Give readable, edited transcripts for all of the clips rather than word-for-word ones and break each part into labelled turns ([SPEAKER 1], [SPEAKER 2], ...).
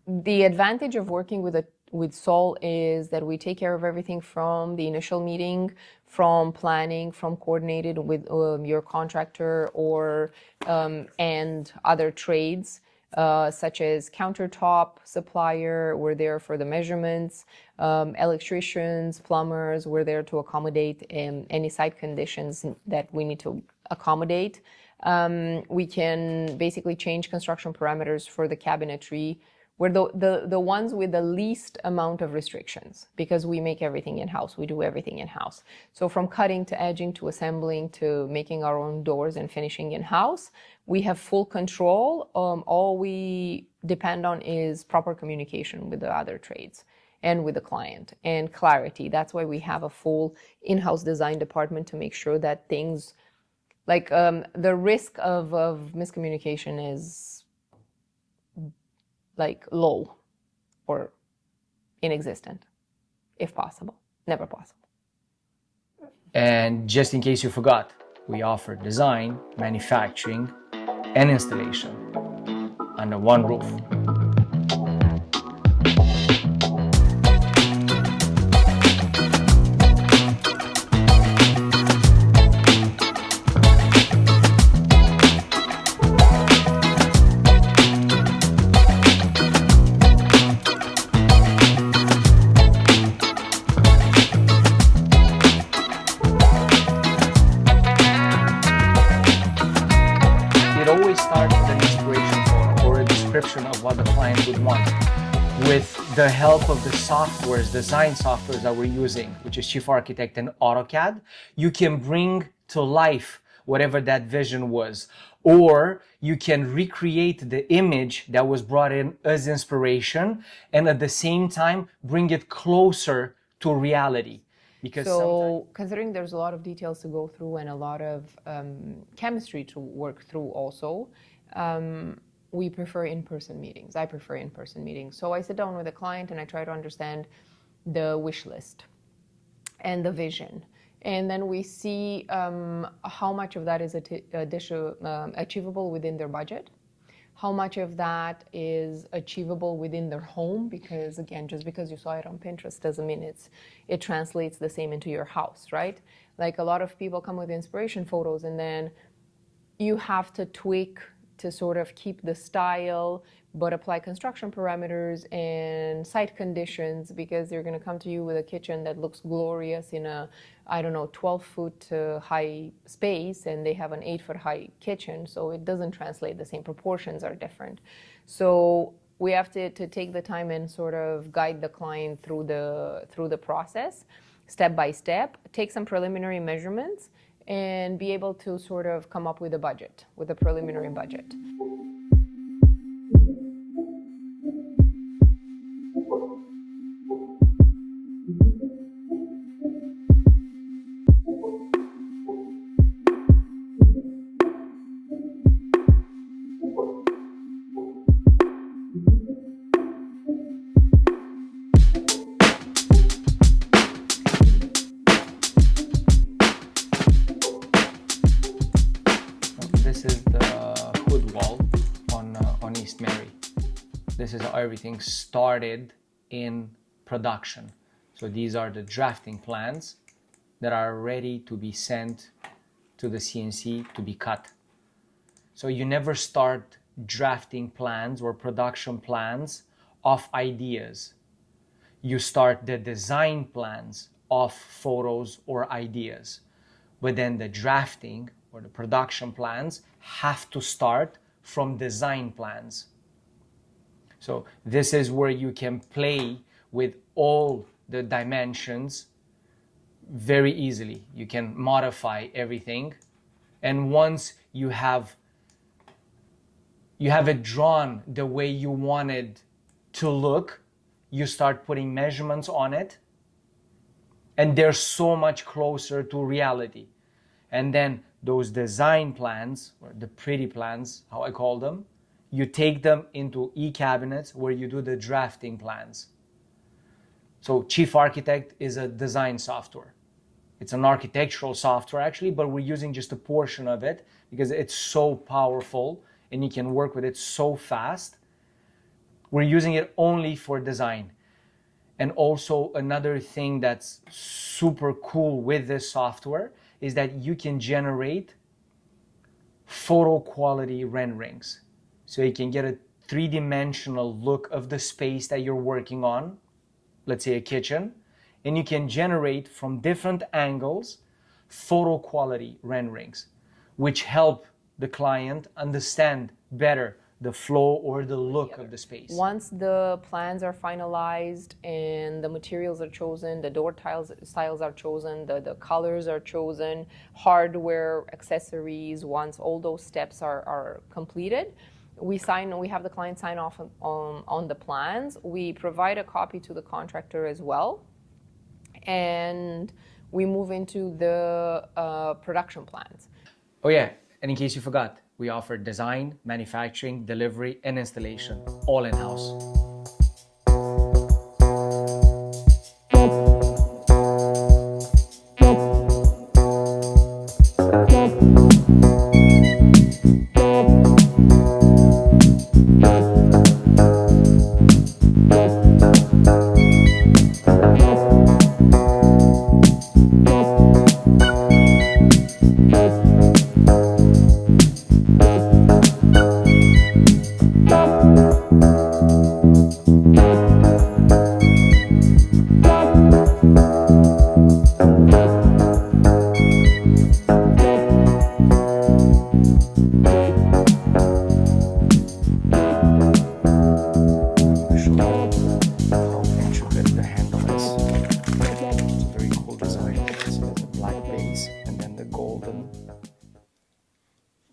[SPEAKER 1] The advantage of working with Solle is that we take care of everything from the initial meeting, from planning, from coordinated with your contractor or and other trades, such as countertop supplier. We're there for the measurements. Electricians, plumbers, we're there to accommodate any site conditions that we need to accommodate. We can basically change construction parameters for the cabinetry. We're the ones with the least amount of restrictions because we make everything in-house. We do everything in-house. So from cutting to edging to assembling to making our own doors and finishing in-house, we have full control. All we depend on is proper communication with the other trades and with the client and clarity. That's why we have a full in-house design department to make sure that things like the risk of miscommunication is like low or inexistent, if possible, never possible.
[SPEAKER 2] And just in case you forgot, we offer design, manufacturing, and installation under one roof. It always starts with an inspiration photo or a description of what the client would want. With the help of the softwares, design softwares that we're using, which is Chief Architect and AutoCAD, you can bring to life whatever that vision was. Or you can recreate the image that was brought in as inspiration and at the same time bring it closer to reality. Because
[SPEAKER 1] so considering there's a lot of details to go through and a lot of chemistry to work through also, we prefer in-person meetings. I prefer in-person meetings. So I sit down with a client and I try to understand the wish list and the vision. And then we see how much of that is achievable within their budget, how much of that is achievable within their home, because again, just because you saw it on Pinterest doesn't mean it translates the same into your house, right? Like a lot of people come with inspiration photos and then you have to tweak to sort of keep the style, but apply construction parameters and site conditions because they're going to come to you with a kitchen that looks glorious in a, I don't know, 12-foot high space, and they have an 8-foot high kitchen, so it doesn't translate. The same proportions are different. So we have to take the time and sort of guide the client through the process, step by step, take some preliminary measurements, and be able to sort of come up with a budget, with a preliminary budget.
[SPEAKER 2] this is the hood wall on East Mary. This is how everything started in production. So these are the drafting plans that are ready to be sent to the CNC to be cut. So you never start drafting plans or production plans off ideas. You start the design plans off photos or ideas. But then the drafting or the production plans have to start from design plans. So this is where you can play with all the dimensions very easily. You can modify everything. And once you have it drawn the way you wanted to look, you start putting measurements on it, and they're so much closer to reality. And then those design plans, or the pretty plans, how I call them, you take them into e-cabinets where you do the drafting plans. So Chief Architect is a design software. It's an architectural software actually, but we're using just a portion of it because it's so powerful and you can work with it so fast. We're using it only for design. And also another thing that's super cool with this software is that you can generate photo quality renderings. So you can get a three-dimensional look of the space that you're working on, let's say a kitchen, and you can generate from different angles photo quality renderings, which help the client understand better the flow or the look of the space.
[SPEAKER 1] Once the plans are finalized and the materials are chosen, the door styles are chosen, the colors are chosen, hardware, accessories, once all those steps are completed, we have the client sign off on the plans. We provide a copy to the contractor as well, and we move into the production plans.
[SPEAKER 2] Oh yeah, and in case you forgot, we offer design, manufacturing, delivery, and installation, all in-house.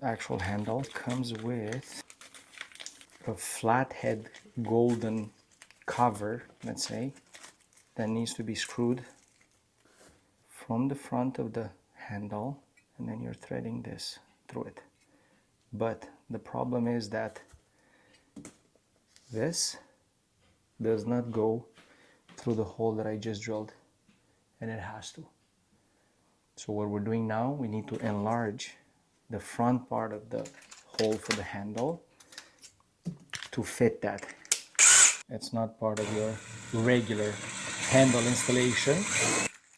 [SPEAKER 2] Actual handle comes with a flathead golden cover, let's say, that needs to be screwed from the front of the handle, and then you're threading this through it. But the problem is that this does not go through the hole that I just drilled, and it has to. So what we're doing now, we need to enlarge the front part of the hole for the handle to fit that. It's not part of your regular handle installation,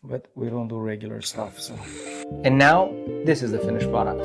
[SPEAKER 2] but we don't do regular stuff. So. And now this is the finished product.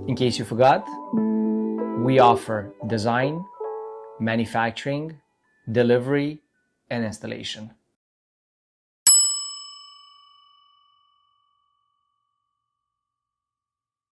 [SPEAKER 2] In case you forgot, we offer design, manufacturing, delivery, and installation.